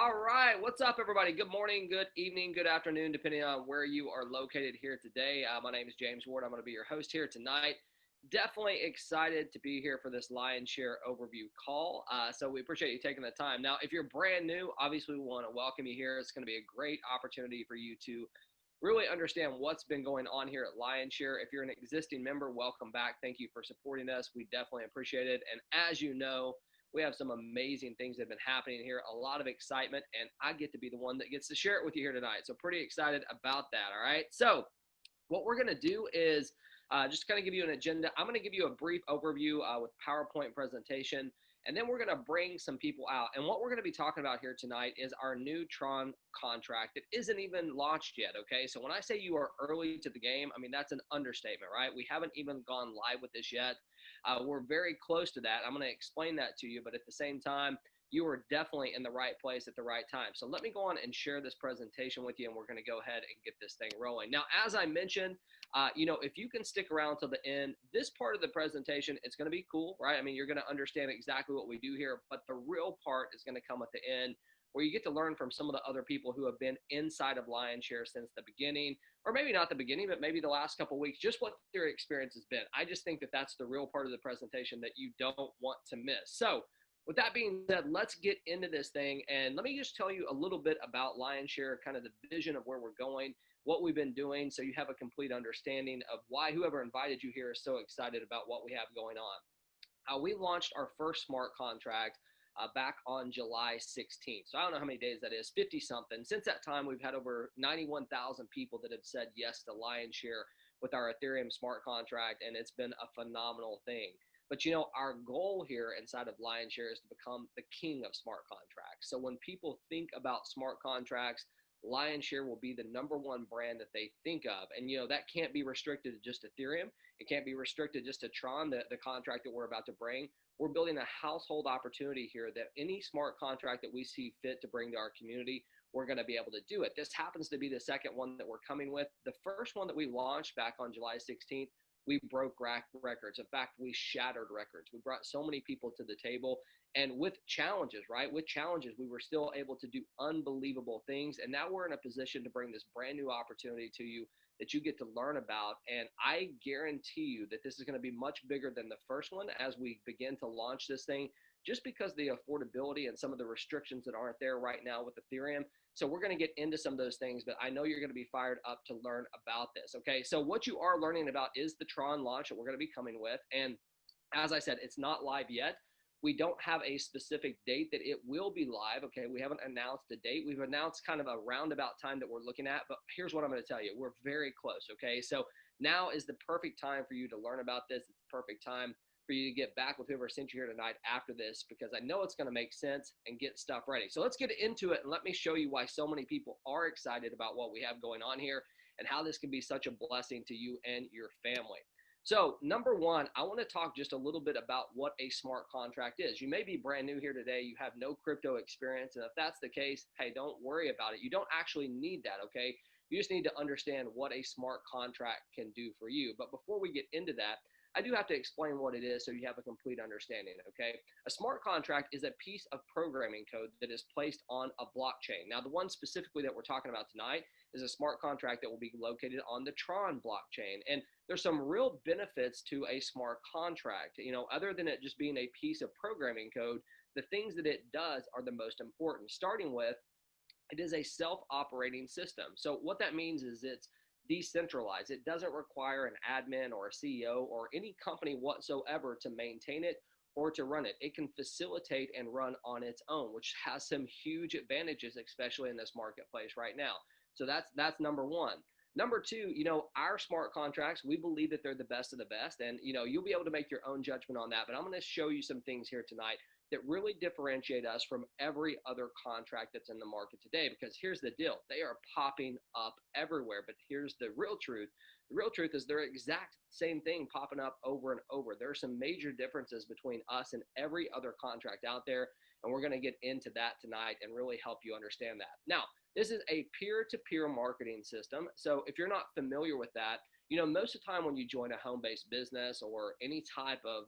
All right, what's up, everybody? Good morning, good evening, good afternoon, depending on where you are located here today. My name is James Ward. I'm going to be your host here tonight. Definitely excited to be here for this Lion Share overview call. So we appreciate you taking the time. Now, if you're brand new, obviously we want to welcome you here. It's going to be a great opportunity for you to really understand what's been going on here at Lion Share. If you're an existing member, welcome back. Thank you for supporting us. We definitely appreciate it. And as you know, we have some amazing things that have been happening here, a lot of excitement, and I get to be the one that gets to share it with you here tonight. So pretty excited about that, all right? So what we're going to do is just kind of give you an agenda. I'm going to give you a brief overview with PowerPoint presentation, and then we're going to bring some people out. And what we're going to be talking about here tonight is our new Tron contract. It isn't even launched yet, okay? So when I say you are early to the game, I mean, that's an understatement, right? We haven't even gone live with this yet. We're very close to that. I'm going to explain that to you, but at the same time, you are definitely in the right place at the right time. So let me go on and share this presentation with you, and we're going to go ahead and get this thing rolling. Now, as I mentioned, if you can stick around till the end, this part of the presentation, it's going to be cool, right? I mean, you're going to understand exactly what we do here, but the real part is going to come at the end, where you get to learn from some of the other people who have been inside of Lion Share since the beginning, or maybe not the beginning, but maybe the last couple of weeks, just what their experience has been. I just think that that's the real part of the presentation that you don't want to miss. So with that being said, let's get into this thing. And let me just tell you a little bit about Lion Share, kind of the vision of where we're going, what we've been doing, so you have a complete understanding of why whoever invited you here is so excited about what we have going on. We launched our first smart contract back on July 16th. So I don't know how many days that is, 50 something. Since that time, we've had over 91,000 people that have said yes to Lion Share with our Ethereum smart contract, and it's been a phenomenal thing. But our goal here inside of Lion Share is to become the king of smart contracts. So when people think about smart contracts, Lion Share will be the #1 brand that they think of. And that can't be restricted to just Ethereum. It can't be restricted just to Tron, the contract that we're about to bring. We're building a household opportunity here that any smart contract that we see fit to bring to our community, we're going to be able to do it. This happens to be the second one that we're coming with. The first one that we launched back on July 16th, we broke records. In fact, we shattered records. We brought so many people to the table, and with challenges, right? With challenges, we were still able to do unbelievable things. And now we're in a position to bring this brand new opportunity to you that you get to learn about. And I guarantee you that this is going to be much bigger than the first one as we begin to launch this thing, just because the affordability and some of the restrictions that aren't there right now with Ethereum. So we're going to get into some of those things, but I know you're going to be fired up to learn about this. Okay, so what you are learning about is the Tron launch that we're going to be coming with. And as I said, it's not live yet. We don't have a specific date that it will be live. Okay, we haven't announced a date. We've announced kind of a roundabout time that we're looking at, but here's what I'm going to tell you. We're very close. Okay, so now is the perfect time for you to learn about this. It's the perfect time for you to get back with whoever sent you here tonight after this, because I know it's going to make sense and get stuff ready. So let's get into it, and let me show you why so many people are excited about what we have going on here and how this can be such a blessing to you and your family. So #1, I want to talk just a little bit about what a smart contract is. You may be brand new here today. You have no crypto experience. And if that's the case, hey, don't worry about it. You don't actually need that, okay? You just need to understand what a smart contract can do for you. But before we get into that, I do have to explain what it is so you have a complete understanding, okay? A smart contract is a piece of programming code that is placed on a blockchain. Now, the one specifically that we're talking about tonight is a smart contract that will be located on the Tron blockchain. And there's some real benefits to a smart contract. Other than it just being a piece of programming code, the things that it does are the most important, starting with it is a self-operating system. So what that means is it's decentralized. It doesn't require an admin or a CEO or any company whatsoever to maintain it or to run it. It can facilitate and run on its own, which has some huge advantages, especially in this marketplace right now. So that's #1. #2, our smart contracts, we believe that they're the best of the best, and you'll be able to make your own judgment on that. But I'm going to show you some things here tonight that really differentiate us from every other contract that's in the market today. Because here's the deal. They are popping up everywhere. But here's the real truth. The real truth is they're exact same thing popping up over and over. There are some major differences between us and every other contract out there. And we're going to get into that tonight and really help you understand that. Now, this is a peer-to-peer marketing system. So if you're not familiar with that, most of the time when you join a home-based business or any type of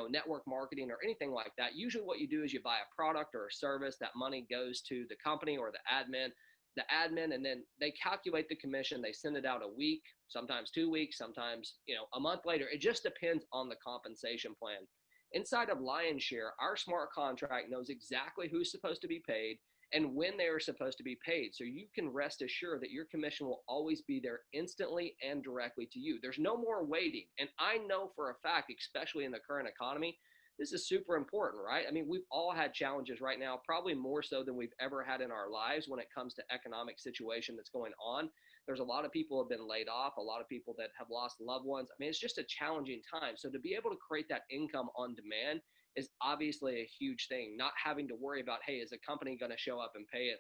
network marketing or anything like that. Usually what you do is you buy a product or a service. That money goes to the company or the admin, and then they calculate the commission. They send it out a week, sometimes 2 weeks, sometimes, a month later. It just depends on the compensation plan. Inside of Lionshare, our smart contract knows exactly who's supposed to be paid and when they are supposed to be paid. So you can rest assured that your commission will always be there instantly and directly to you. There's no more waiting. And I know for a fact, especially in the current economy, this is super important, right? I mean, we've all had challenges right now, probably more so than we've ever had in our lives when it comes to economic situation that's going on. There's a lot of people who have been laid off, a lot of people that have lost loved ones. I mean, it's just a challenging time. So to be able to create that income on demand is obviously a huge thing. Not having to worry about, hey, is a company going to show up and pay it?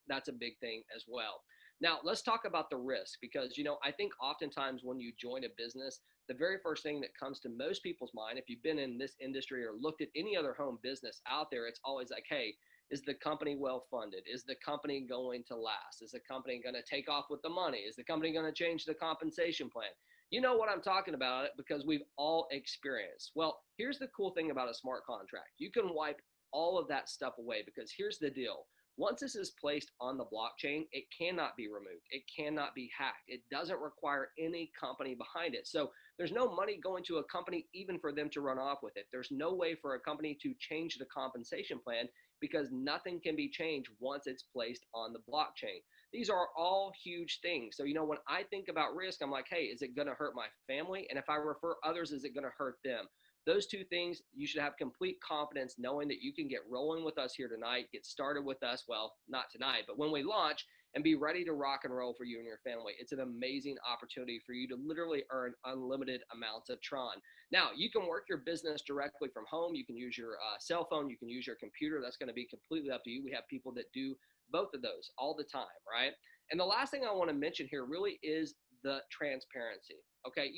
That's a big thing as well. Now, let's talk about the risk, because, I think oftentimes when you join a business, the very first thing that comes to most people's mind, if you've been in this industry or looked at any other home business out there, it's always like, hey, is the company well funded? Is the company going to last? Is the company going to take off with the money? Is the company going to change the compensation plan? You know what I'm talking about, because we've all experienced. Well, here's the cool thing about a smart contract. You can wipe all of that stuff away, because here's the deal. Once this is placed on the blockchain, it cannot be removed. It cannot be hacked. It doesn't require any company behind it. So there's no money going to a company even for them to run off with it. There's no way for a company to change the compensation plan, because nothing can be changed once it's placed on the blockchain. These are all huge things. So, when I think about risk, I'm like, hey, is it going to hurt my family? And if I refer others, is it going to hurt them? Those two things, you should have complete confidence knowing that you can get rolling with us here tonight, get started with us. Well, not tonight, but when we launch, and be ready to rock and roll for you and your family. It's an amazing opportunity for you to literally earn unlimited amounts of Tron. Now, you can work your business directly from home. You can use your cell phone. You can use your computer. That's going to be completely up to you. We have people that do both of those all the time, right? And the last thing I want to mention here really is the transparency. Okay,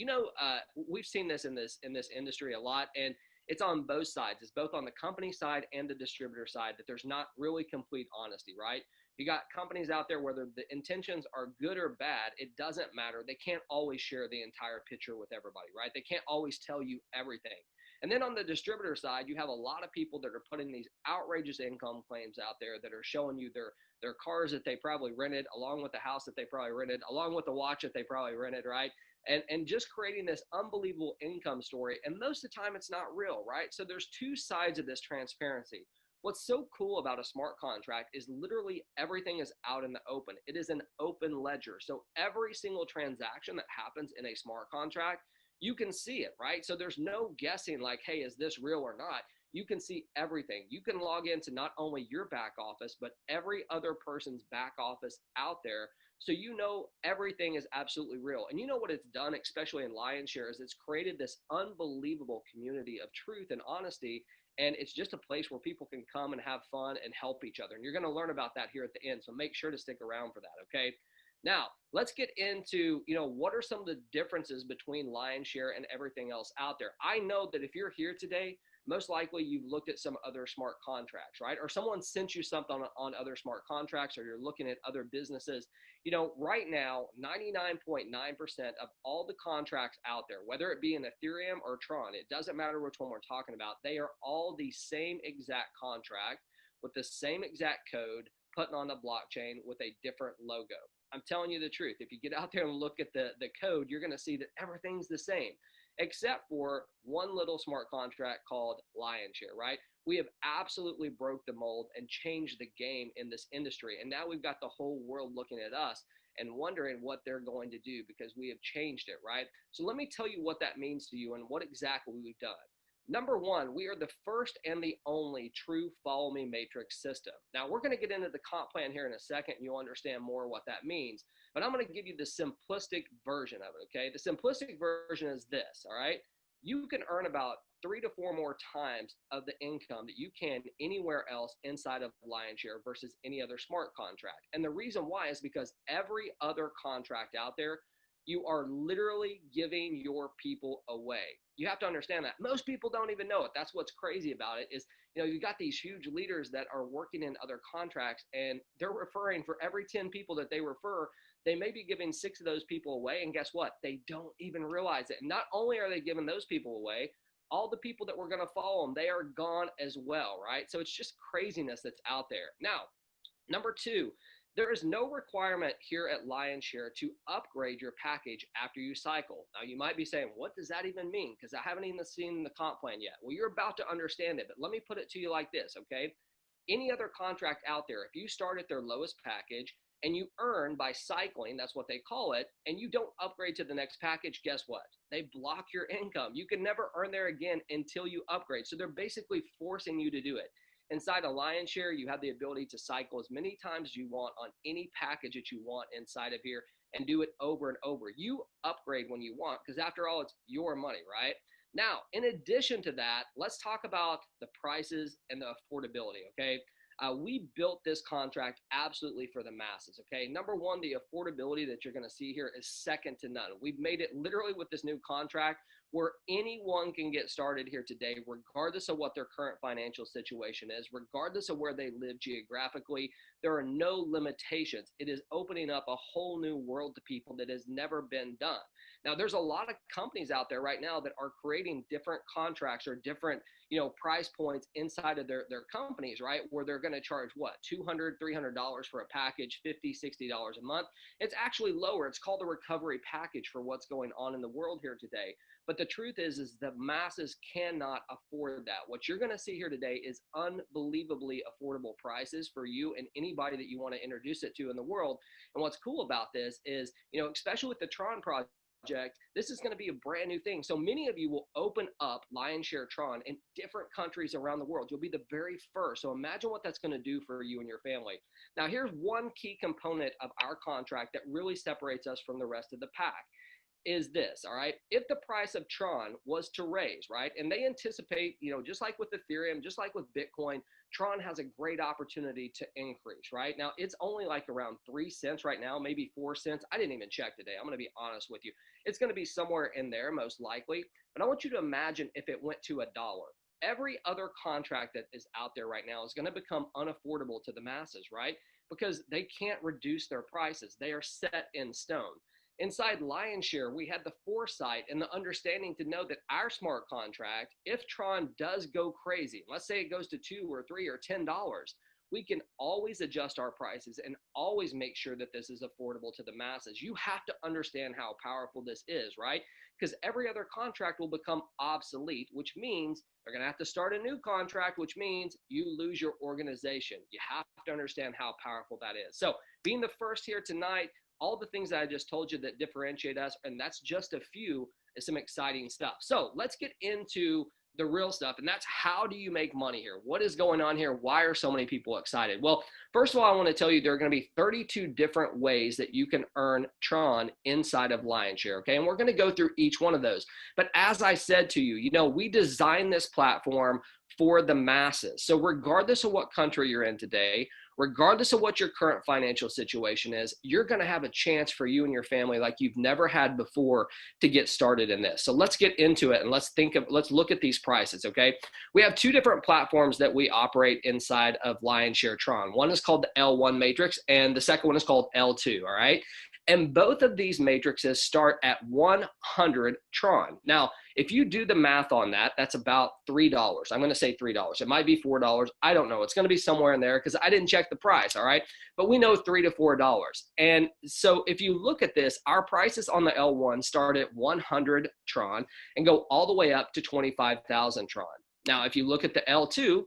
we've seen this in this industry a lot, and it's on both sides. It's both on the company side and the distributor side that there's not really complete honesty, right? You got companies out there, whether the intentions are good or bad, it doesn't matter. They can't always share the entire picture with everybody, right? They can't always tell you everything. And then on the distributor side, you have a lot of people that are putting these outrageous income claims out there that are showing you their cars that they probably rented, along with the house that they probably rented, along with the watch that they probably rented, right? And just creating this unbelievable income story. And most of the time it's not real, right? So there's two sides of this transparency. What's so cool about a smart contract is literally everything is out in the open. It is an open ledger. So every single transaction that happens in a smart contract, you can see it, right? So there's no guessing like, hey, is this real or not? You can see everything. You can log into not only your back office, but every other person's back office out there. So everything is absolutely real. And you know what it's done, especially in Lionshare, is it's created this unbelievable community of truth and honesty. And it's just a place where people can come and have fun and help each other. And you're going to learn about that here at the end. So make sure to stick around for that, okay? Now, let's get into, what are some of the differences between Lionshare and everything else out there? I know that if you're here today, most likely you've looked at some other smart contracts, right? Or someone sent you something on other smart contracts, or you're looking at other businesses. Right now, 99.9% of all the contracts out there, whether it be in Ethereum or Tron, it doesn't matter which one we're talking about, they are all the same exact contract with the same exact code put on a blockchain with a different logo. I'm telling you the truth. If you get out there and look at the code, you're going to see that everything's the same, except for one little smart contract called Lionshare, right? We have absolutely broke the mold and changed the game in this industry. And now we've got the whole world looking at us and wondering what they're going to do, because we have changed it, right? So let me tell you what that means to you and what exactly we've done. Number one, we are the first and the only true follow me matrix system. Now, we're going to get into the comp plan here in a second, and you'll understand more what that means. But I'm going to give you the simplistic version of it, okay? The simplistic version is this, all right? You can earn about 3 to 4 more times of the income that you can anywhere else inside of Lionshare versus any other smart contract. And the reason why is because every other contract out there, you are literally giving your people away. You have to understand that. Most people don't even know it. That's what's crazy about it is, you got these huge leaders that are working in other contracts, and they're referring for every 10 people that they refer, they may be giving 6 of those people away. And guess what? They don't even realize it. And not only are they giving those people away, all the people that were going to follow them, they are gone as well, right? So it's just craziness that's out there. Now, number two, there is no requirement here at Lionshare to upgrade your package after you cycle. Now, you might be saying, what does that even mean? Because I haven't even seen the comp plan yet. Well, you're about to understand it, but let me put it to you like this, okay? Any other contract out there, if you start at their lowest package and you earn by cycling, that's what they call it, and you don't upgrade to the next package, guess what? They block your income. You can never earn there again until you upgrade. So they're basically forcing you to do it. Inside of Lionshare, you have the ability to cycle as many times as you want on any package that you want inside of here and do it over and over. You upgrade when you want because after all, it's your money, right? Now, in addition to that, let's talk about the prices and the affordability, okay? We built this contract absolutely for the masses, okay? Number one, the affordability that you're going to see here is second to none. We've made it literally with this new contract where anyone can get started here today, regardless of what their current financial situation is, regardless of where they live geographically. There are no limitations. It is opening up a whole new world to people that has never been done. Now, there's a lot of companies out there right now that are creating different contracts or different, price points inside of their companies, right? Where they're going to charge what, $200, $300 for a package, $50, $60 a month. It's actually lower. It's called the recovery package for what's going on in the world here today. But the truth is the masses cannot afford that. What you're going to see here today is unbelievably affordable prices for you and anybody that you want to introduce it to in the world. And what's cool about this is, especially with the Tron project, this is going to be a brand new thing. So many of you will open up Lionshare Tron in different countries around the world. You'll be the very first. So imagine what that's going to do for you and your family. Now, here's one key component of our contract that really separates us from the rest of the pack. Is this, all right? If the price of Tron was to raise, right? And they anticipate, just like with Ethereum, just like with Bitcoin, Tron has a great opportunity to increase, right? Now, it's only like around 3 cents right now, maybe 4 cents. I didn't even check today. I'm going to be honest with you. It's going to be somewhere in there, most likely. But I want you to imagine if it went to $1. Every other contract that is out there right now is going to become unaffordable to the masses, right? Because they can't reduce their prices. They are set in stone. Inside Lionshare, we had the foresight and the understanding to know that our smart contract, if Tron does go crazy, let's say it goes to $2 or $3 or $10, we can always adjust our prices and always make sure that this is affordable to the masses. You have to understand how powerful this is, right? Because every other contract will become obsolete, which means they're going to have to start a new contract, which means you lose your organization. You have to understand how powerful that is. So being the first here tonight, all the things that I just told you that differentiate us, and that's just a few, is some exciting stuff. So let's get into the real stuff, and that's how do you make money here? What is going on here? Why are so many people excited? Well, first of all, I want to tell you there are going to be 32 different ways that you can earn Tron inside of Lionshare, okay? And we're going to go through each one of those. But as I said to you, we designed this platform for the masses. So regardless of what country you're in today, regardless of what your current financial situation is, you're going to have a chance for you and your family like you've never had before to get started in this. So let's get into it and let's look at these prices, okay? We have two different platforms that we operate inside of Lionsshare Tron. One is called the L1 matrix and the second one is called L2, all right? And both of these matrices start at 100 Tron. Now, if you do the math on that, that's about $3. I'm going to say $3. It might be $4. I don't know. It's going to be somewhere in there because I didn't check the price, all right? But we know $3 to $4. And so if you look at this, our prices on the L1 start at 100 Tron and go all the way up to 25,000 Tron. Now, if you look at the L2,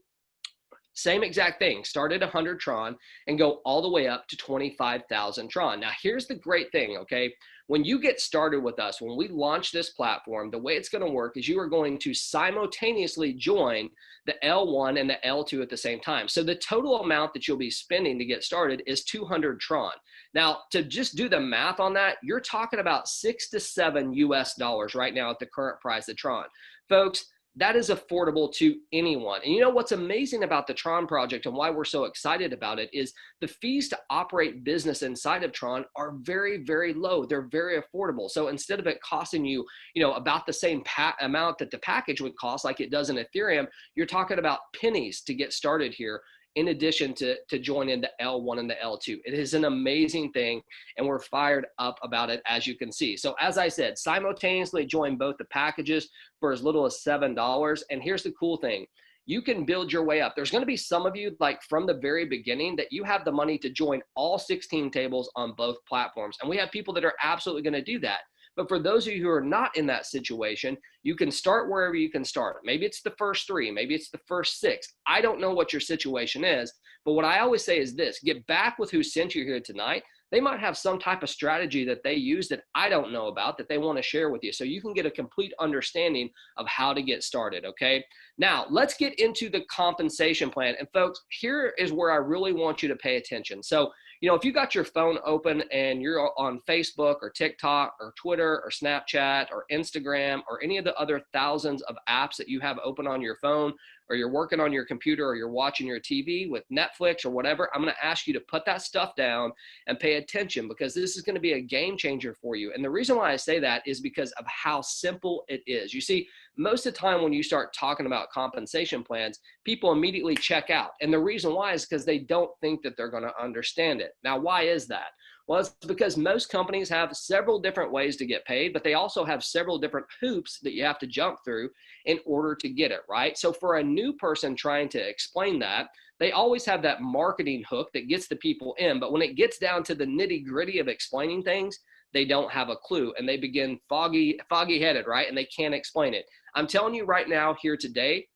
same exact thing, start at 100 Tron and go all the way up to 25,000 Tron. Now, here's the great thing, okay? When you get started with us, when we launch this platform, the way it's going to work is you are going to simultaneously join the L1 and the L2 at the same time. So the total amount that you'll be spending to get started is 200 Tron. Now, to just do the math on that, you're talking about $6 to $7 US right now at the current price of Tron. Folks, that is affordable to anyone. And you know what's amazing about the Tron project and why we're so excited about it is the fees to operate business inside of Tron are very, very low. They're very affordable. So instead of it costing you, about the same amount that the package would cost like it does in Ethereum, you're talking about pennies to get started here in addition to joining the L1 and the L2. It is an amazing thing, and we're fired up about it, as you can see. So as I said, simultaneously join both the packages for as little as $7. And here's the cool thing. You can build your way up. There's going to be some of you, like from the very beginning, that you have the money to join all 16 tables on both platforms. And we have people that are absolutely going to do that. But for those of you who are not in that situation, you can start wherever you can start. Maybe it's the first 3, maybe it's the first 6. I don't know what your situation is, but what I always say is this: get back with who sent you here tonight. They might have some type of strategy that they use that I don't know about that they want to share with you, so you can get a complete understanding of how to get started, okay? Now, let's get into the compensation plan. And folks, here is where I really want you to pay attention. So, you know, if you got your phone open and you're on Facebook or TikTok or Twitter or Snapchat or Instagram or any of the other thousands of apps that you have open on your phone, or you're working on your computer, or you're watching your TV with Netflix or whatever, I'm going to ask you to put that stuff down and pay attention, because this is going to be a game changer for you. And the reason why I say that is because of how simple it is. You see, most of the time when you start talking about compensation plans, people immediately check out. And the reason why is because they don't think that they're going to understand it. Now, why is that? Well, it's because most companies have several different ways to get paid, but they also have several different hoops that you have to jump through in order to get it, right? So for a new person trying to explain that, they always have that marketing hook that gets the people in. But when it gets down to the nitty gritty of explaining things, they don't have a clue, and they begin foggy-headed, right? And they can't explain it. I'm telling you right now here today,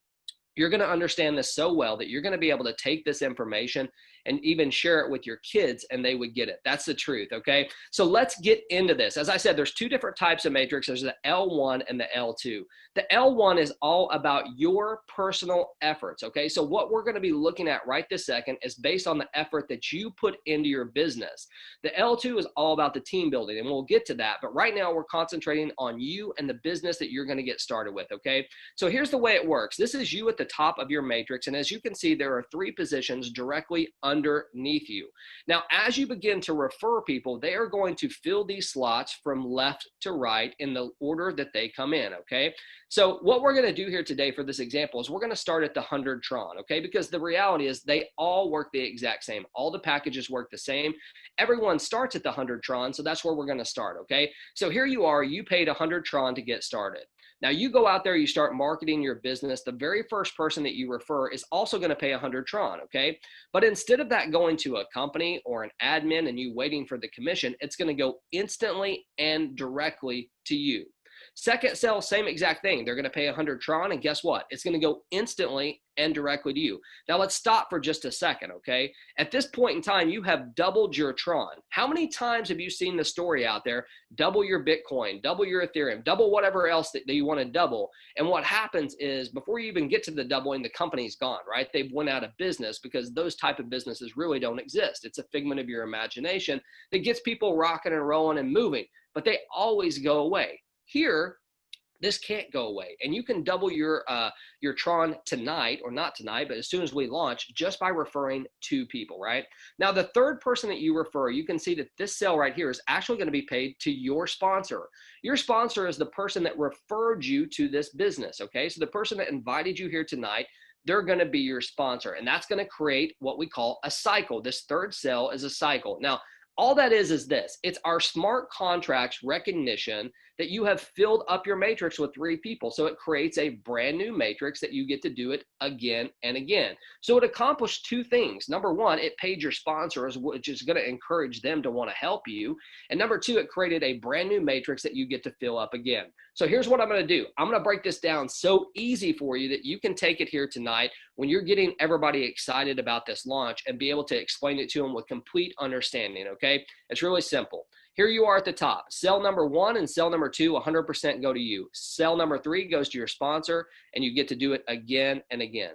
you're going to understand this so well that you're going to be able to take this information and even share it with your kids, and they would get it. That's the truth, okay? So let's get into this. As I said, there's 2 different types of matrix. There's the L1 and the L2. The L1 is all about your personal efforts, okay? So what we're going to be looking at right this second is based on the effort that you put into your business. The L2 is all about the team building, and we'll get to that. But right now, we're concentrating on you and the business that you're going to get started with, okay? So here's the way it works. This is you at the top of your matrix, and as you can see, there are 3 positions directly underneath you. Now, as you begin to refer people, they are going to fill these slots from left to right in the order that they come in, okay? So what we're going to do here today for this example is we're going to start at the 100 Tron, okay? Because the reality is they all work the exact same. All the packages work the same. Everyone starts at the 100 Tron, so that's where we're going to start, okay? So here you are, you paid 100 Tron to get started. Now you go out there, you start marketing your business. The very first person that you refer is also going to pay 100 Tron, okay? But instead of that going to a company or an admin and you waiting for the commission, it's going to go instantly and directly to you. Second sale, same exact thing. They're going to pay 100 Tron, and guess what? It's going to go instantly and directly to you. Now let's stop for just a second, okay? At this point in time, you have doubled your Tron. How many times have you seen the story out there? Double your Bitcoin, double your Ethereum, double whatever else that you want to double. And what happens is before you even get to the doubling, the company's gone, right? They've went out of business because those type of businesses really don't exist. It's a figment of your imagination that gets people rocking and rolling and moving, but they always go away. Here, this can't go away, and you can double your Tron tonight, or not tonight, but as soon as we launch, just by referring 2 people, right? Now, the third person that you refer, you can see that this sale right here is actually going to be paid to your sponsor. Your sponsor is the person that referred you to this business, okay? So the person that invited you here tonight, they're going to be your sponsor, and that's going to create what we call a cycle. This third sale is a cycle. Now, all that is this. It's our smart contracts recognition that you have filled up your matrix with 3 people. So it creates a brand new matrix that you get to do it again and again. So it accomplished 2 things. Number 1, it paid your sponsors, which is going to encourage them to want to help you. And number 2, it created a brand new matrix that you get to fill up again. So here's what I'm going to do. I'm going to break this down so easy for you that you can take it here tonight when you're getting everybody excited about this launch and be able to explain it to them with complete understanding, okay? It's really simple. Here you are at the top. Cell number 1 and cell number 2, 100% go to you. Cell number 3 goes to your sponsor, and you get to do it again and again.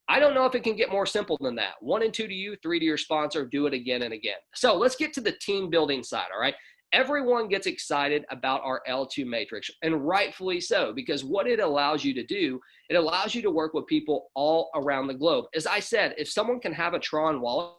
I don't know if it can get more simple than that. 1 and 2 to you, 3 to your sponsor, do it again and again. So let's get to the team building side, all right? Everyone gets excited about our L2 matrix, and rightfully so, because what it allows you to do, it allows you to work with people all around the globe. As I said, if someone can have a Tron wallet,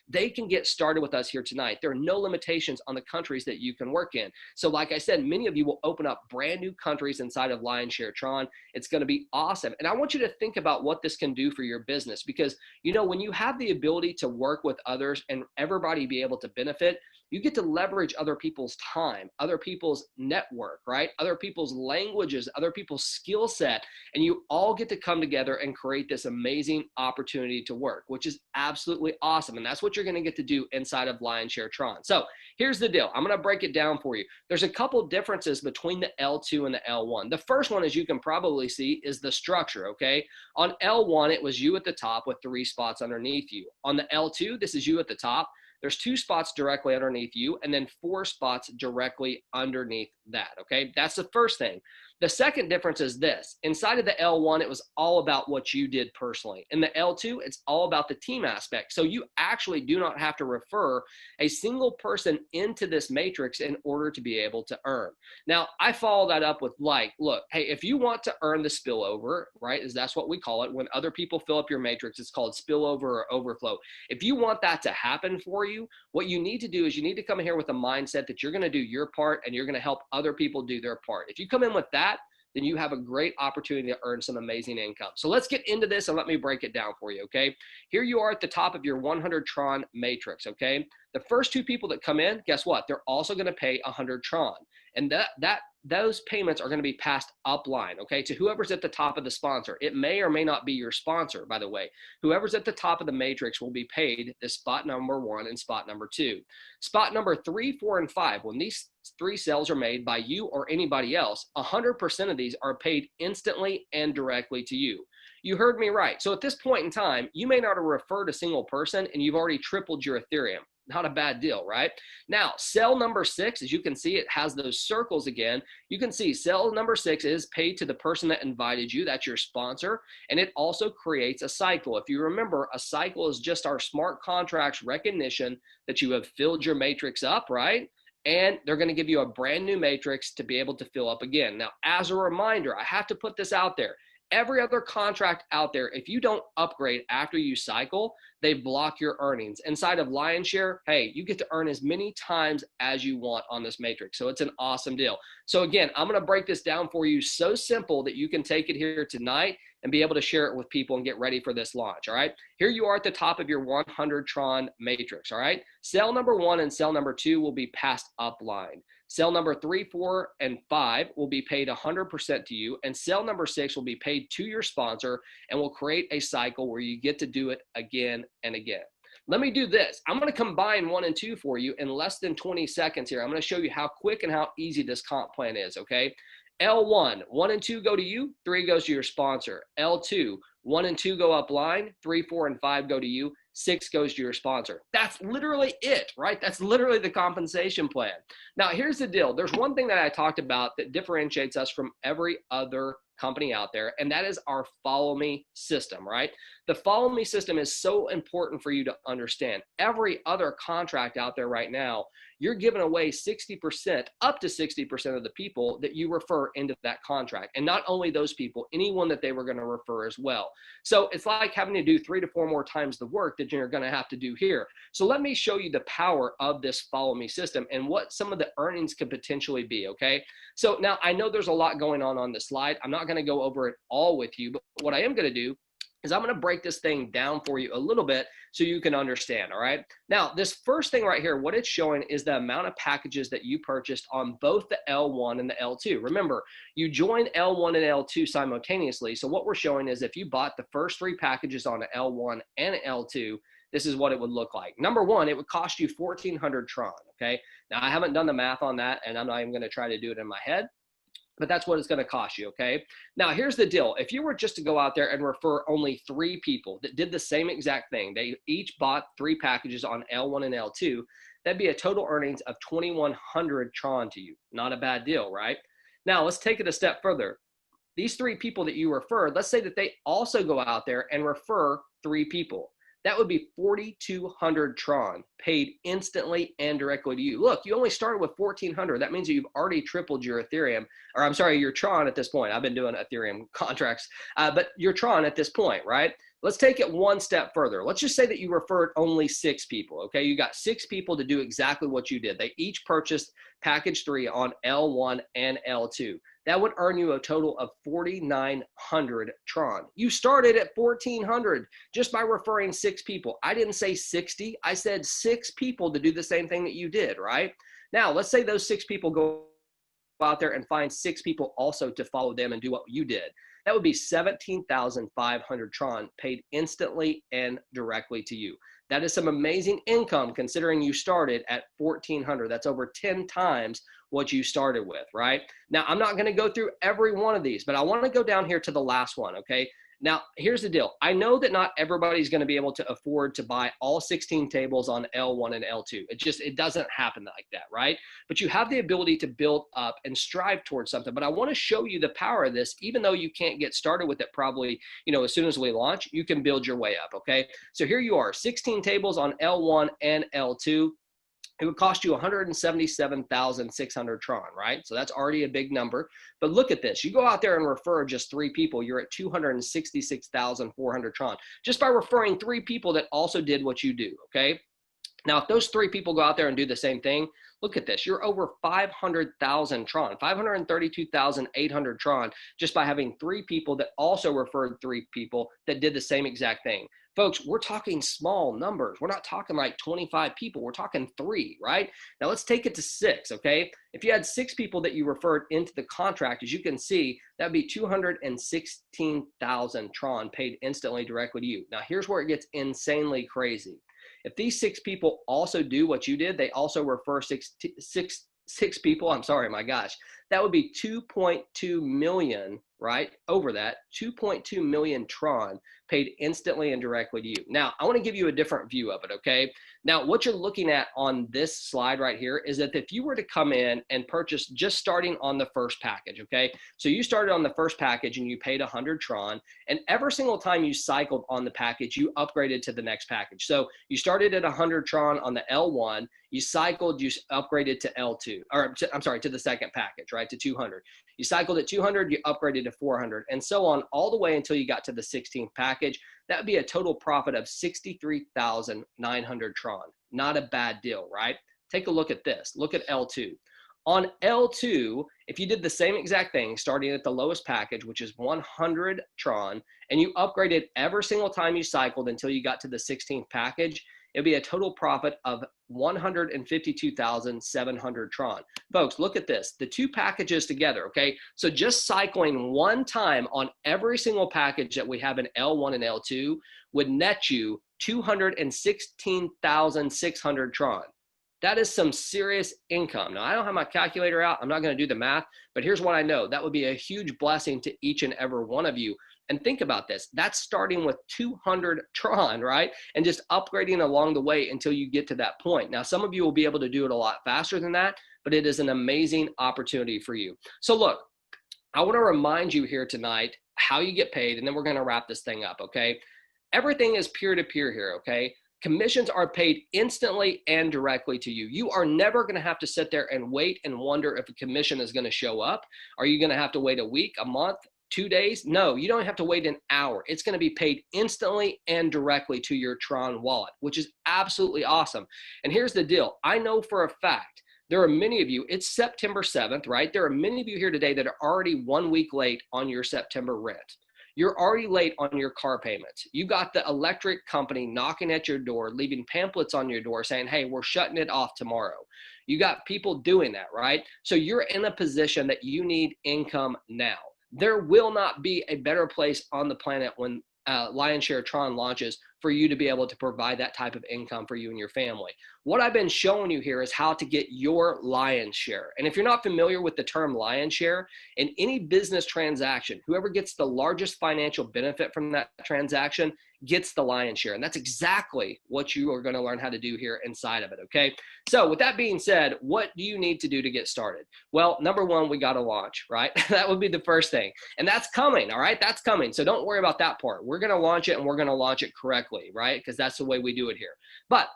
they can get started with us here tonight. There are no limitations on the countries that you can work in. So like I said, many of you will open up brand new countries inside of Lion Share Tron. It's going to be awesome. And I want you to think about what this can do for your business, because, you know, when you have the ability to work with others and everybody be able to benefit, you get to leverage other people's time, other people's network, right? Other people's languages, other people's skill set, and you all get to come together and create this amazing opportunity to work, which is absolutely awesome. And that's what you're going to get to do inside of Lion Share Tron. So here's the deal. I'm going to break it down for you. There's a couple differences between the L2 and the L1. The first one, as you can probably see, is the structure, okay? On L1, it was you at the top with 3 spots underneath you. On the L2, this is you at the top. There's 2 spots directly underneath you, and then 4 spots directly underneath that, okay? That's the first thing. The second difference is this. Inside of the L1, it was all about what you did personally. In the L2, it's all about the team aspect. So you actually do not have to refer a single person into this matrix in order to be able to earn. Now, I follow that up with look, hey, if you want to earn the spillover, right, that's what we call it. When other people fill up your matrix, it's called spillover or overflow. If you want that to happen for you, what you need to do is you need to come in here with a mindset that you're going to do your part and you're going to help other people do their part. If you come in with that, then you have a great opportunity to earn some amazing income. So let's get into this and let me break it down for you, okay? Here you are at the top of your 100 Tron matrix, okay? The first 2 people that come in, guess what? They're also going to pay 100 Tron. And those payments are going to be passed upline, okay, to whoever's at the top of the sponsor. It may or may not be your sponsor, by the way. Whoever's at the top of the matrix will be paid this spot number 1 and spot number 2. Spot number 3, 4, and 5, when these 3 sales are made by you or anybody else, 100% of these are paid instantly and directly to you. You heard me right. So at this point in time, you may not have referred a single person and you've already tripled your Ethereum. Not a bad deal, right? Now, cell number 6, as you can see, it has those circles again. You can see cell number 6 is paid to the person that invited you. That's your sponsor. And it also creates a cycle. If you remember, a cycle is just our smart contracts recognition that you have filled your matrix up, right? And they're going to give you a brand new matrix to be able to fill up again. Now, as a reminder, I have to put this out there. Every other contract out there, if you don't upgrade after you cycle, they block your earnings. Inside of Lion Share, hey, you get to earn as many times as you want on this matrix. So it's an awesome deal. So again, I'm going to break this down for you so simple that you can take it here tonight and be able to share it with people and get ready for this launch, all right? Here you are at the top of your 100 Tron matrix, all right? Cell number 1 and cell number 2 will be passed upline. Cell number 3, 4, and 5 will be paid 100% to you, and cell number 6 will be paid to your sponsor and will create a cycle where you get to do it again and again. Let me do this. I'm going to combine 1 and 2 for you in less than 20 seconds here. I'm going to show you how quick and how easy this comp plan is, okay? L1, 1 and 2 go to you, 3 goes to your sponsor. L2, 1 and 2 go upline, 3, 4, and 5 go to you, 6 goes to your sponsor. That's literally it, right? That's literally the compensation plan. Now, here's the deal. There's one thing that I talked about that differentiates us from every other company out there, and that is our follow me system, right? The follow me system is so important for you to understand. Every other contract out there right now, you're giving away 60%, up to 60% of the people that you refer into that contract. And not only those people, anyone that they were going to refer as well. So it's like having to do 3 to 4 more times the work that you're going to have to do here. So let me show you the power of this follow me system and what some of the earnings could potentially be, okay? So now I know there's a lot going on this slide. I'm not going to go over it all with you, but what I am going to do is I'm going to break this thing down for you a little bit so you can understand, all right? Now, this first thing right here, what it's showing is the amount of packages that you purchased on both the L1 and the L2. Remember, you join L1 and L2 simultaneously, so what we're showing is if you bought the first 3 packages on the L1 and L2, this is what it would look like. Number 1, it would cost you 1,400 Tron, okay? Now, I haven't done the math on that, and I'm not even going to try to do it in my head, but that's what it's going to cost you, okay? Now, here's the deal. If you were just to go out there and refer only 3 people that did the same exact thing, they each bought 3 packages on L1 and L2, that'd be a total earnings of 2,100 Tron to you. Not a bad deal, right? Now, let's take it a step further. These 3 people that you refer, let's say that they also go out there and refer 3 people. That would be 4,200 Tron paid instantly and directly to you. Look, you only started with 1,400. That means that you've already tripled your Ethereum, or I'm sorry, your Tron at this point. I've been doing Ethereum contracts, but your Tron at this point, right? Let's take it one step further. Let's just say that you referred only 6 people, okay? You got 6 people to do exactly what you did. They each purchased package 3 on L1 and L2. That would earn you a total of 4,900 Tron. You started at 1,400 just by referring 6 people. I didn't say 60. I said 6 people to do the same thing that you did, right? Now, let's say those 6 people go out there and find 6 people also to follow them and do what you did. That would be 17,500 Tron paid instantly and directly to you. That is some amazing income considering you started at 1,400. That's over 10 times what you started with, right? Now, I'm not going to go through every one of these, but I want to go down here to the last one, okay? Now, here's the deal. I know that not everybody's going to be able to afford to buy all 16 tables on L1 and L2. It doesn't happen like that, right? But you have the ability to build up and strive towards something. But I want to show you the power of this, even though you can't get started with it probably, as soon as we launch, you can build your way up, okay? So here you are, 16 tables on L1 and L2. It would cost you 177,600 Tron, right? So that's already a big number. But look at this. You go out there and refer just 3 people, you're at 266,400 Tron just by referring 3 people that also did what you do, okay? Now, if those 3 people go out there and do the same thing, look at this. You're over 500,000 Tron, 532,800 Tron just by having 3 people that also referred 3 people that did the same exact thing. Folks, we're talking small numbers. We're not talking like 25 people. We're talking 3, right? Now let's take it to 6, okay? If you had 6 people that you referred into the contract, as you can see, that'd be 216,000 Tron paid instantly directly to you. Now here's where it gets insanely crazy. If these 6 people also do what you did, they also refer six people, I'm sorry, my gosh, that would be 2.2 million, right? Over that, 2.2 million Tron paid instantly and directly to you. Now, I want to give you a different view of it, okay? Now, what you're looking at on this slide right here is that if you were to come in and purchase just starting on the first package, okay? So you started on the first package and you paid 100 Tron, and every single time you cycled on the package, you upgraded to the next package. So you started at 100 Tron on the L1, you cycled, you upgraded to L2, or to the second package, right, to 200. You cycled at 200, you upgraded to 400, and so on all the way until you got to the 16th package. That would be a total profit of 63,900 Tron. Not a bad deal, right? Take a look at this. Look at L2. On L2, if you did the same exact thing, starting at the lowest package, which is 100 Tron, and you upgraded every single time you cycled until you got to the 16th package, it'd be a total profit of 152,700 Tron. Folks, look at this. The 2 packages together, okay? So just cycling one time on every single package that we have in L1 and L2 would net you 216,600 Tron. That is some serious income. Now, I don't have my calculator out. I'm not going to do the math, but here's what I know. That would be a huge blessing to each and every one of you. And think about this. That's starting with 200 Tron, right? And just upgrading along the way until you get to that point. Now, some of you will be able to do it a lot faster than that, but it is an amazing opportunity for you. So look, I want to remind you here tonight how you get paid, and then we're going to wrap this thing up, okay? Everything is peer-to-peer here, okay? Commissions are paid instantly and directly to you. You are never going to have to sit there and wait and wonder if a commission is going to show up. Are you going to have to wait a week, a month, 2 days? No, you don't have to wait an hour. It's going to be paid instantly and directly to your Tron wallet, which is absolutely awesome. And here's the deal. I know for a fact there are many of you, it's September 7th, right? There are many of you here today that are already 1 week late on your September rent. You're already late on your car payments. You got the electric company knocking at your door, leaving pamphlets on your door saying, hey, we're shutting it off tomorrow. You got people doing that, right? So you're in a position that you need income now. There will not be a better place on the planet when Lion Share Tron launches for you to be able to provide that type of income for you and your family. What I've been showing you here is how to get your Lion Share. And if you're not familiar with the term Lion Share, in any business transaction, whoever gets the largest financial benefit from that transaction gets the Lion Share. And that's exactly what you are going to learn how to do here inside of it, okay? So with that being said, what do you need to do to get started? Well, number one, we got to launch, right? That would be the first thing. And that's coming, all right? That's coming. So don't worry about that part. We're going to launch it, and we're going to launch it correctly, right? Because that's the way we do it here. But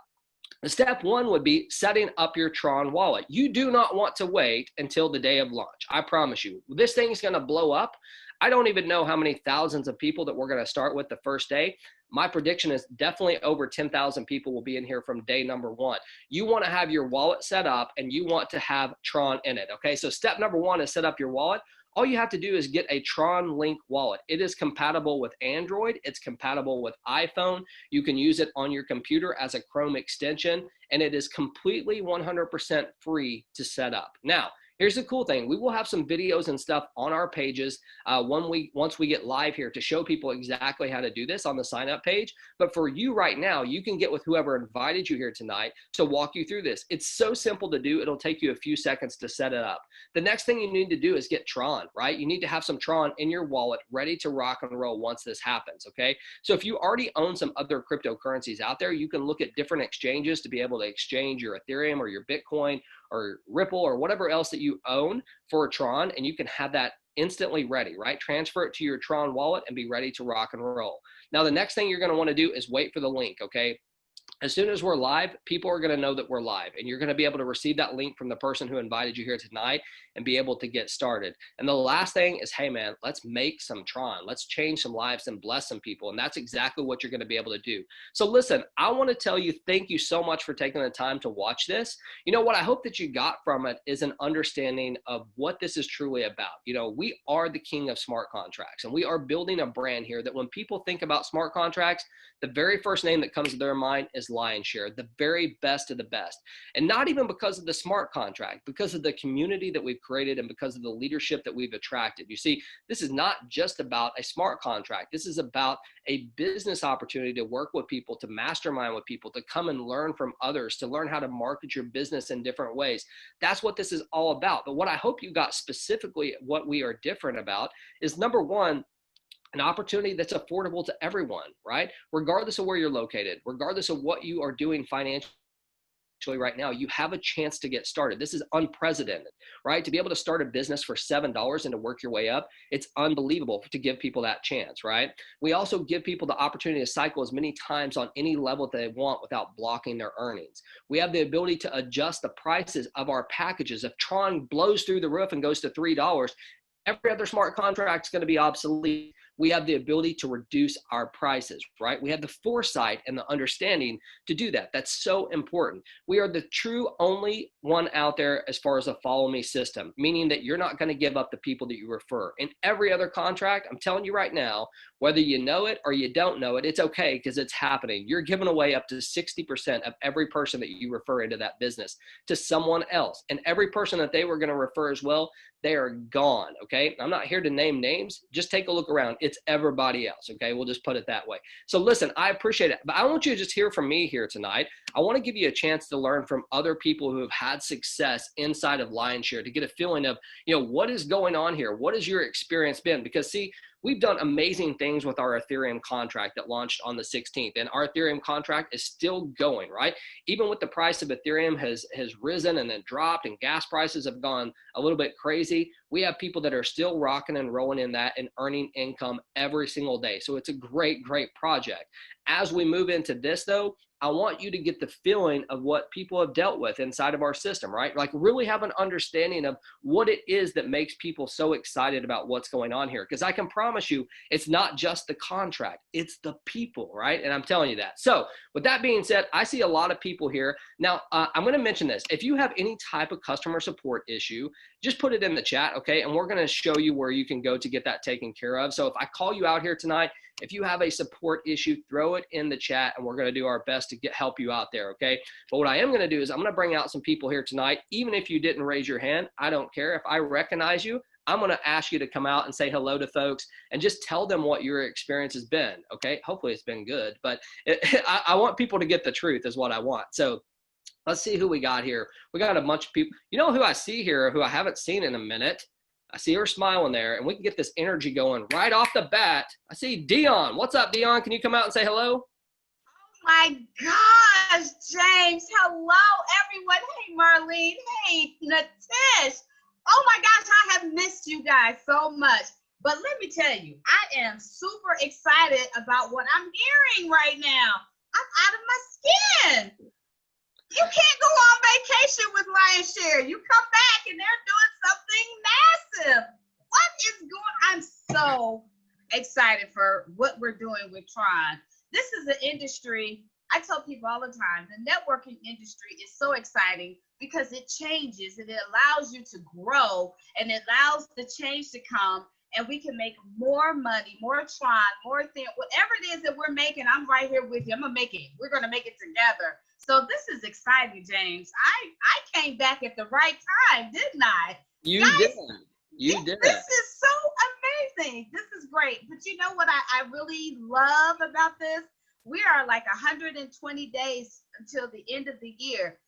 step one would be setting up your Tron wallet. You do not want to wait until the day of launch. I promise you, this thing is going to blow up. I don't even know how many thousands of people that we're going to start with the first day. My prediction is definitely over 10,000 people will be in here from day number 1. You want to have your wallet set up and you want to have Tron in it. Okay, so step number 1 is set up your wallet. All you have to do is get a Tron Link wallet. It is compatible with Android. It's compatible with iPhone. You can use it on your computer as a Chrome extension, and it is completely 100% free to set up. Now, here's the cool thing. We will have some videos and stuff on our pages once we get live here to show people exactly how to do this on the sign up page. But for you right now, you can get with whoever invited you here tonight to walk you through this. It's so simple to do. It'll take you a few seconds to set it up. The next thing you need to do is get Tron, right? You need to have some Tron in your wallet ready to rock and roll once this happens, okay? So if you already own some other cryptocurrencies out there, you can look at different exchanges to be able to exchange your Ethereum or your Bitcoin or Ripple or whatever else that you own for a Tron, and you can have that instantly ready, right? Transfer it to your Tron wallet and be ready to rock and roll. Now, the next thing you're going to want to do is wait for the link, okay? As soon as we're live, people are going to know that we're live, and you're going to be able to receive that link from the person who invited you here tonight and be able to get started. And the last thing is, hey man, let's make some Tron. Let's change some lives and bless some people. And that's exactly what you're going to be able to do. So listen, I want to tell you, thank you so much for taking the time to watch this. You know, what I hope that you got from it is an understanding of what this is truly about. You know, we are the king of smart contracts, and we are building a brand here that when people think about smart contracts, the very first name that comes to their mind is Lionshare, the very best of the best. And not even because of the smart contract, because of the community that we've created and because of the leadership that we've attracted. You see, this is not just about a smart contract. This is about a business opportunity to work with people, to mastermind with people, to come and learn from others, to learn how to market your business in different ways. That's what this is all about. But what I hope you got specifically, what we are different about, is number one, an opportunity that's affordable to everyone, right? Regardless of where you're located, regardless of what you are doing financially right now, you have a chance to get started. This is unprecedented, right? To be able to start a business for $7 and to work your way up, it's unbelievable to give people that chance, right? We also give people the opportunity to cycle as many times on any level that they want without blocking their earnings. We have the ability to adjust the prices of our packages. If Tron blows through the roof and goes to $3, every other smart contract is going to be obsolete. We have the ability to reduce our prices, right? We have the foresight and the understanding to do that. That's so important. We are the true only one out there as far as a follow me system, meaning that you're not going to give up the people that you refer. In every other contract, I'm telling you right now, whether you know it or you don't know it, it's okay because it's happening. You're giving away up to 60% of every person that you refer into that business to someone else. And every person that they were going to refer as well, they are gone, okay? I'm not here to name names. Just take a look around. It's everybody else, okay? We'll just put it that way. So listen, I appreciate it, but I want you to just hear from me here tonight. I want to give you a chance to learn from other people who have had success inside of Lionshare to get a feeling of, you know, what is going on here? What has your experience been? Because see, we've done amazing things with our Ethereum contract that launched on the 16th, and our Ethereum contract is still going, right? Even with the price of Ethereum has risen and then dropped, and gas prices have gone a little bit crazy, we have people that are still rocking and rolling in that and earning income every single day. So it's a great, great project. As we move into this though, I want you to get the feeling of what people have dealt with inside of our system, right? Like really have an understanding of what it is that makes people so excited about what's going on here. Because I can promise you, it's not just the contract, it's the people, right? And I'm telling you that. So with that being said, I see a lot of people here. Now, I'm going to mention this. If you have any type of customer support issue, just put it in the chat, okay? And we're going to show you where you can go to get that taken care of. So if I call you out here tonight, if you have a support issue, throw it in the chat and we're going to do our best to help you out there, okay? But what I am going to do is I'm going to bring out some people here tonight. Even if you didn't raise your hand, I don't care. If I recognize you, I'm going to ask you to come out and say hello to folks and just tell them what your experience has been, okay? Hopefully it's been good, but I want people to get the truth is what I want. So let's see who we got here. We got a bunch of people. You know who I see here who I haven't seen in a minute? I see her smiling there, and we can get this energy going right off the bat. I see Dion. What's up, Dion? Can you come out and say hello? Oh, my gosh, James. Hello, everyone. Hey, Marlene. Hey, Natish. Oh, my gosh, I have missed you guys so much. But let me tell you, I am super excited about what I'm hearing right now. I'm out of my skin. You can't go on vacation with Lionshare. You come back and they're doing something massive. What is going on? I'm so excited for what we're doing with Tron. this is an industry, I tell people all the time, the networking industry is so exciting because it changes and it allows you to grow and it allows the change to come, and we can make more money, more Tron, more thing, whatever it is that we're making. I'm right here with you. I'm gonna make it. We're gonna make it together. So this is exciting, James. I came back at the right time, didn't I? You Guys, did. You did. This is so amazing. This is great. But you know what I really love about this? We are like 120 days until the end of the year.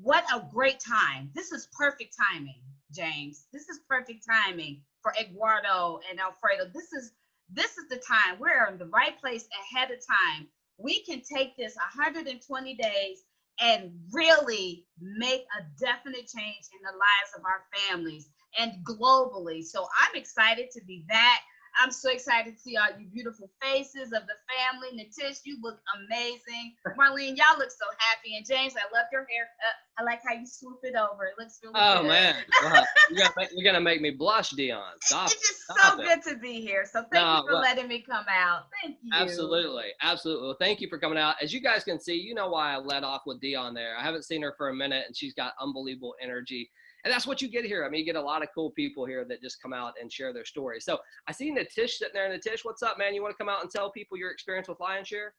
What a great time. This is perfect timing, James. This is perfect timing for Eduardo and Alfredo. This is the time. We're in the right place ahead of time. We can take this 120 days and really make a definite change in the lives of our families and globally. So I'm excited to be back. I'm so excited to see all you beautiful faces of the family. Natish, you look amazing. Marlene, y'all look so happy. And James, I love your haircut. I like how you swoop it over. It looks really good. Oh, man. Well, you're going to make me blush, Dion. Stop. It's just so good to be here. So thank you for letting me come out. Thank you. Absolutely. Absolutely. Well, thank you for coming out. As you guys can see, you know why I led off with Dion there. I haven't seen her for a minute, and she's got unbelievable energy. And that's what you get here. I mean, you get a lot of cool people here that just come out and share their stories. So I see Natish sitting there. Natish, what's up, man? You want to come out and tell people your experience with Lion Share?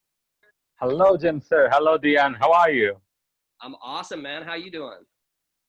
Hello, Jim, sir. Hello, Dion. How are you? I'm awesome, man. How you doing?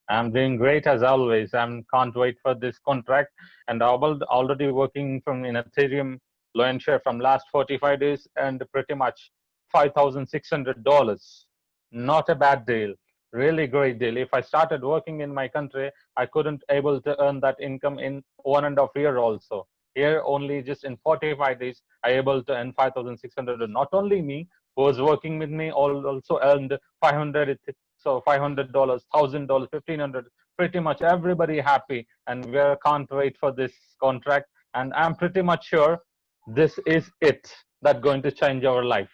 I'm doing great as always. I can't wait for this contract. And I'm already working in Ethereum Lion Share from last 45 days and pretty much $5,600. Not a bad deal. Really great deal. If I started working in my country, I couldn't able to earn that income in 1.5 years also. Here, only just in 45 days, I able to earn 5,600. Not only me, who was working with me, also earned 500. So $500, $1,000, $1,500. Pretty much everybody happy, and we can't wait for this contract. And I'm pretty much sure this is it that's going to change our life.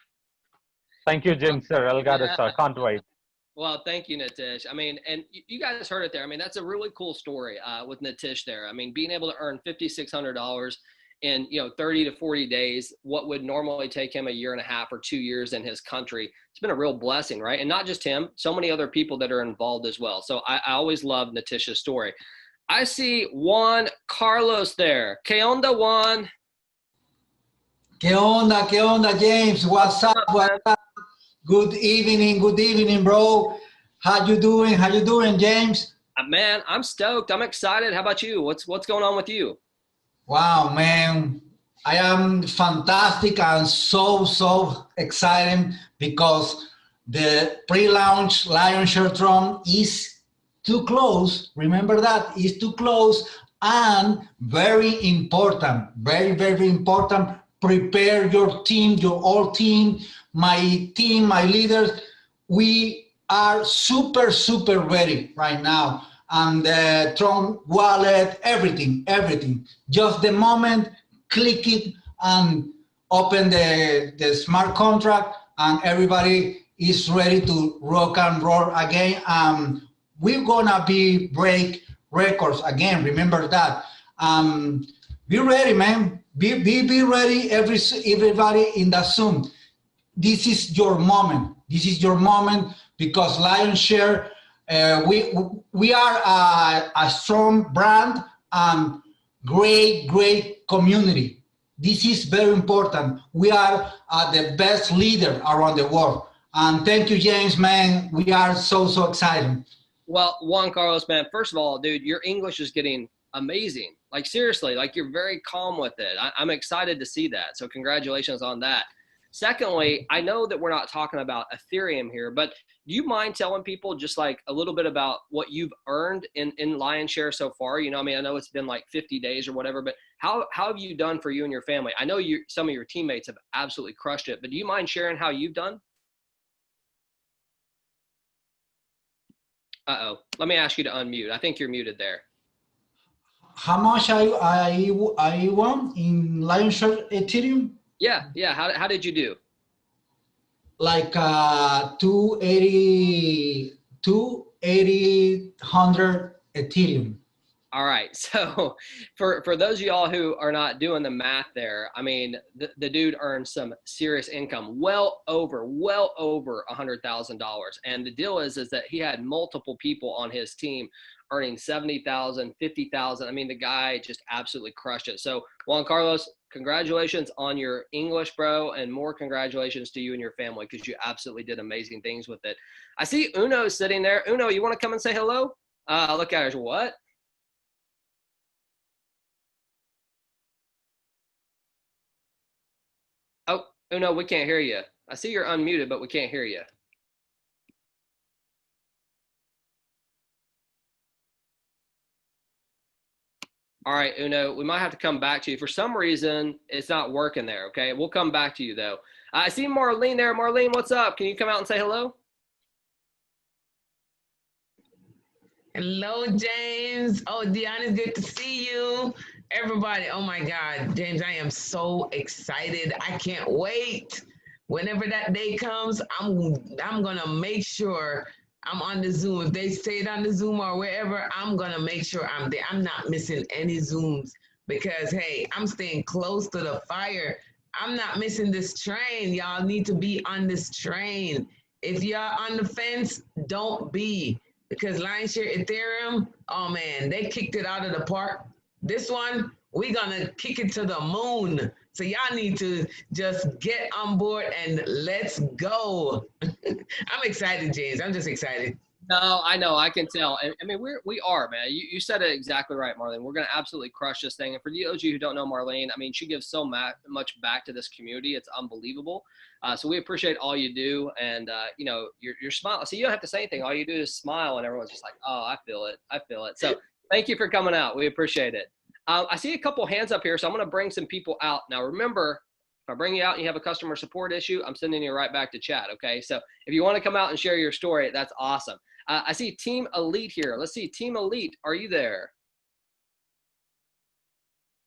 Thank you, Jim, sir. Elgato, sir. Can't wait. Well, thank you, Natish. I mean, and you guys heard it there. I mean, that's a really cool story with Natish there. I mean, being able to earn $5,600 in 30 to 40 days, what would normally take him 1.5 years or 2 years in his country. It's been a real blessing, right? And not just him, so many other people that are involved as well. So I always love Natish's story. I see Juan Carlos there. Que onda, Juan? Que onda, James? What's up? What's up? Good evening, bro. How you doing, James? Man, I'm stoked. I'm excited. How about you? What's going on with you? Wow, man. I am fantastic and so excited because the pre-launch Lion Share Tron is too close. Remember that, it's too close, and very important, very important. Prepare your team, your whole team, my leaders. We are super ready right now. And the Tron wallet, everything. Just the moment, click it and open the smart contract, and everybody is ready to rock and roll again. We're gonna break records again. Remember that. Be ready, man. Be ready, everybody in the Zoom. This is your moment. Because Lion Share, we are a strong brand and great community. This is very important. We are the best leader around the world. And thank you, James, man. We are so excited. Well, Juan Carlos, man, first of all, dude, your English is getting amazing. Like, seriously, like, you're very calm with it. I'm excited to see that. So congratulations on that. Secondly, I know that we're not talking about Ethereum here, but do you mind telling people just like a little bit about what you've earned in Lion Share so far? I mean, I know it's been like 50 days or whatever, but how have you done for you and your family? I know some of your teammates have absolutely crushed it, but do you mind sharing how you've done? Uh-oh. Let me ask you to unmute. I think you're muted there. How much I won in Lion Share Ethereum? Yeah. How did you do? Like 280 Ethereum. All right. So for those of y'all who are not doing the math there, I mean, the dude earned some serious income, well over $100,000. And the deal is that he had multiple people on his team earning 70,000, 50,000. I mean, the guy just absolutely crushed it. So Juan Carlos, congratulations on your English, bro, and more congratulations to you and your family because you absolutely did amazing things with it. I see Uno sitting there. Uno, you want to come and say hello? Look at her. What? Oh, Uno, we can't hear you. I see you're unmuted, but we can't hear you. All right, Uno, we might have to come back to you. For some reason, it's not working there, okay? We'll come back to you, though. I see Marlene there. Marlene, what's up? Can you come out and say hello? Hello, James. Oh, Dion, it's good to see you. Everybody, oh my God, James, I am so excited. I can't wait. Whenever that day comes, I'm gonna make sure I'm on the Zoom. If they say it on the Zoom or wherever, I'm gonna make sure I'm there. I'm not missing any Zooms because hey, I'm staying close to the fire. I'm not missing this train. Y'all need to be on this train. If you're on the fence, don't be. Because Lionshare Ethereum, oh man, they kicked it out of the park. This one, we're gonna kick it to the moon. So y'all need to just get on board and let's go. I'm excited, James. I'm just excited. No, I know. I can tell. I mean, we are, man. You said it exactly right, Marlene. We're going to absolutely crush this thing. And for those of you who don't know Marlene, I mean, she gives so much back to this community. It's unbelievable. So we appreciate all you do. And, you know, your smile. So you don't have to say anything. All you do is smile, and everyone's just like, oh, I feel it. I feel it. So thank you for coming out. We appreciate it. I see a couple hands up here, so I'm going to bring some people out. Now, remember, if I bring you out and you have a customer support issue, I'm sending you right back to chat, okay? So if you want to come out and share your story, that's awesome. I see Team Elite here. Let's see, Team Elite, are you there?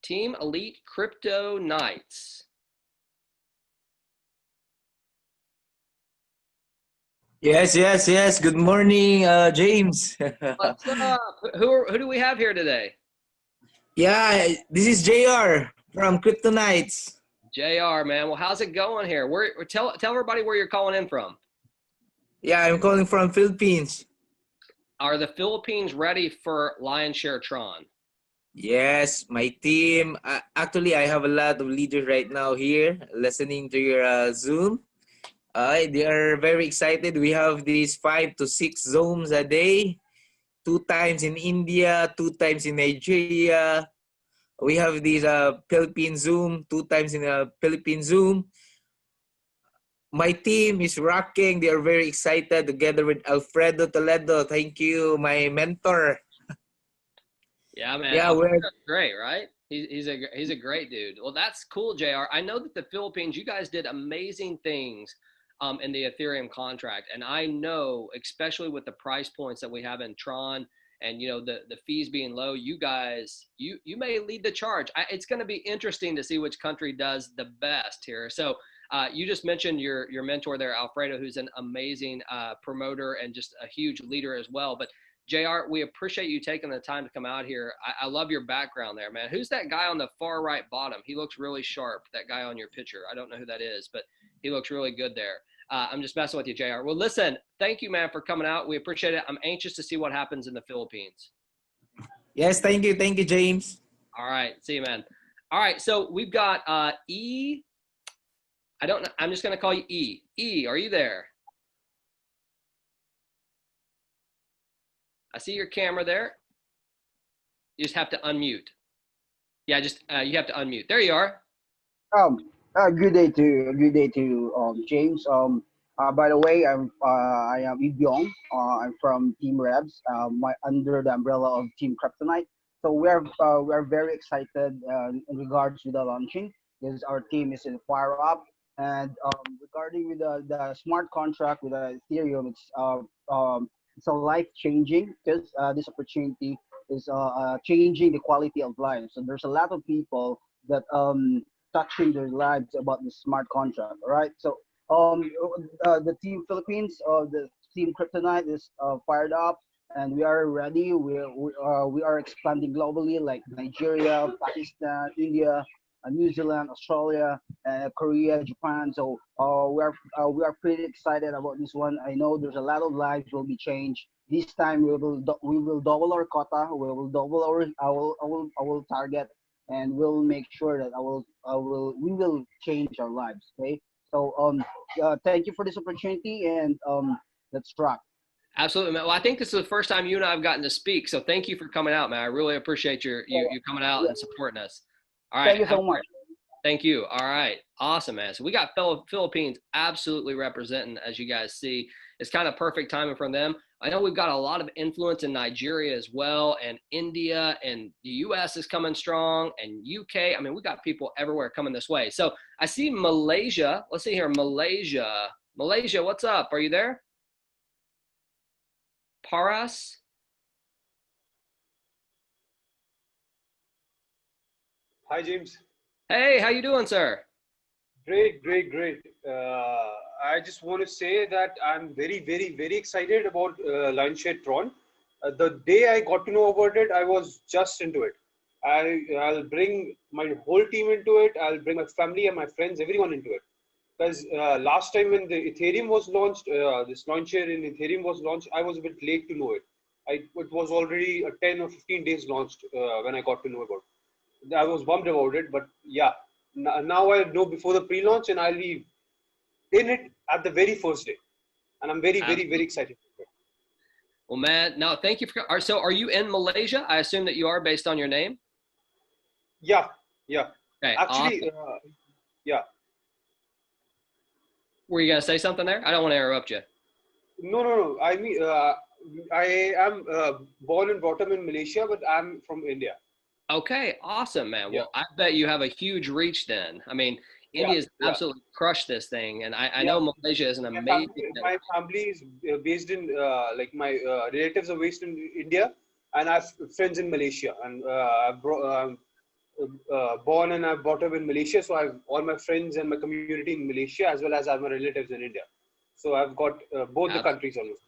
Team Elite Crypto Knights. Yes. Good morning, James. What's up? Who do we have here today? Yeah, this is JR from Crypto Knights. JR, man. Well, how's it going here? Tell everybody where you're calling in from. Yeah, I'm calling from Philippines. Are the Philippines ready for Lion Share Tron? Yes, my team. Actually, I have a lot of leaders right now here listening to your Zoom. They are very excited. We have these 5 to 6 Zooms a day, 2 times in India, 2 times in Nigeria. We have these Philippine Zoom, 2 times in a Philippine Zoom. My team is rocking. They are very excited together with Alfredo Toledo. Thank you, my mentor. Yeah, man. Yeah, we're great, right? He's a great dude. Well, that's cool, JR. I know that the Philippines, you guys did amazing things in the Ethereum contract. And I know, especially with the price points that we have in Tron and, you know, the fees being low, you guys, you may lead the charge. It's going to be interesting to see which country does the best here. So you just mentioned your mentor there, Alfredo, who's an amazing promoter and just a huge leader as well. But JR, we appreciate you taking the time to come out here. I love your background there, man. Who's that guy on the far right bottom? He looks really sharp, that guy on your picture. I don't know who that is, but he looks really good there. I'm just messing with you, JR. Well, listen, thank you, man, for coming out. We appreciate it. I'm anxious to see what happens in the Philippines. Yes, thank you, James. All right, see you, man. All right, so we've got E. I don't know. I'm just going to call you E. E, are you there? I see your camera there. You just have to unmute. Yeah, just you have to unmute. There you are. Good day to James. By the way, I am Ibyong. I'm from Team Rebs. Under the umbrella of Team Kryptonite. So we are very excited in regards to the launching because our team is in fire up. And regarding with the smart contract with Ethereum, it's a life changing because this opportunity is changing the quality of life. So there's a lot of people that touching their lives about the smart contract. All right. So the team Philippines, the team Kryptonite is fired up, and we are ready. We are expanding globally, like Nigeria, Pakistan, India, New Zealand, Australia, Korea, Japan. So we are pretty excited about this one. I know there's a lot of lives will be changed. This time we will double our quota. We will double our target, and we'll make sure that we will change our lives. Okay. So thank you for this opportunity, and let's rock. Absolutely, man. Well, I think this is the first time you and I have gotten to speak, so thank you for coming out, man. I really appreciate you coming out and supporting us. All right. Thank you so much. Thank you. All right. Awesome, man. So we got fellow Philippines absolutely representing, as you guys see. It's kind of perfect timing for them. I know we've got a lot of influence in Nigeria as well, and India, and the U.S. is coming strong, and UK. I mean, we got people everywhere coming this way. So I see Malaysia. Let's see here. Malaysia, what's up? Are you there? Paras? Hi, James. Hey, how you doing, sir? Great. I just want to say that I'm very excited about Lion Share Tron. The day I got to know about it, I was just into it. I'll bring my whole team into it. I'll bring my family and my friends, everyone into it. Because last time when the Ethereum was launched, this Lion Share in Ethereum was launched, I was a bit late to know it. It was already 10 or 15 days launched when I got to know about it. I was bummed about it, but yeah, now I know before the pre-launch, and I'll be in it at the very first day, and I'm very excited. Well, man, no, thank you for. So, are you in Malaysia? I assume that you are, based on your name. Yeah. Okay, Actually, awesome. Yeah. Were you gonna say something there? I don't want to interrupt you. No. I mean, I am born and brought up in Malaysia, but I'm from India. Okay, awesome, man. Yeah. Well, I bet you have a huge reach then. I mean, India's absolutely crushed this thing, and I know Malaysia is an amazing. My family is based in, like my relatives are based in India, and I have friends in Malaysia, and born and I've brought up in Malaysia, so I have all my friends and my community in Malaysia, as well as I have my relatives in India. So I've got both the countries almost.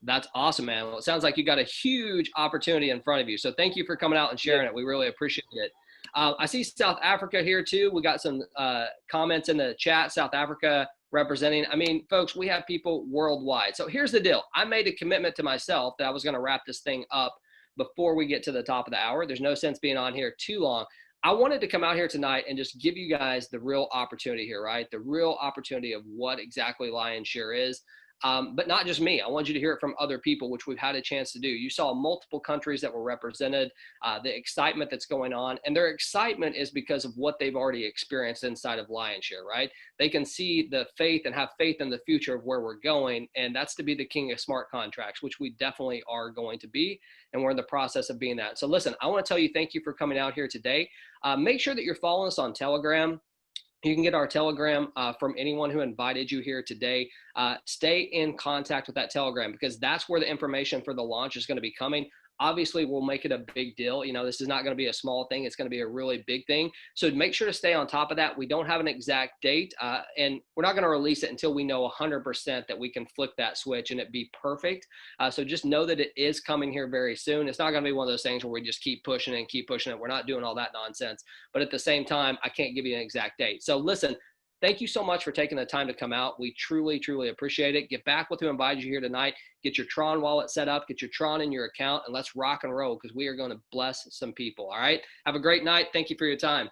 That's awesome, man. Well, it sounds like you got a huge opportunity in front of you. So thank you for coming out and sharing it. We really appreciate it. I see South Africa here too. We got some comments in the chat. South Africa representing. I mean, folks, we have people worldwide. So here's the deal. I made a commitment to myself that I was going to wrap this thing up before we get to the top of the hour. There's no sense being on here too long. I wanted to come out here tonight and just give you guys the real opportunity here, right? The real opportunity of what exactly Lion Share is. But not just me. I want you to hear it from other people, which we've had a chance to do. You saw multiple countries that were represented, the excitement that's going on, and their excitement is because of what they've already experienced inside of Lion Share, right? They can see the faith and have faith in the future of where we're going, and that's to be the king of smart contracts, which we definitely are going to be, and we're in the process of being that. So listen, I want to tell you thank you for coming out here today. Make sure that you're following us on Telegram. You can get our Telegram from anyone who invited you here today. Stay in contact with that Telegram, because that's where the information for the launch is going to be coming. Obviously, we'll make it a big deal. You know, this is not going to be a small thing. It's going to be a really big thing. So make sure to stay on top of that. We don't have an exact date, and we're not going to release it until we know 100% that we can flip that switch and it be perfect. So just know that it is coming here very soon. It's not going to be one of those things where we just keep pushing it and keep pushing it. We're not doing all that nonsense. But at the same time, I can't give you an exact date. So listen, thank you so much for taking the time to come out. We truly appreciate it. Get back with who invited you here tonight. Get your Tron wallet set up. Get your Tron in your account, and let's rock and roll, because we are going to bless some people. All right? Have a great night. Thank you for your time.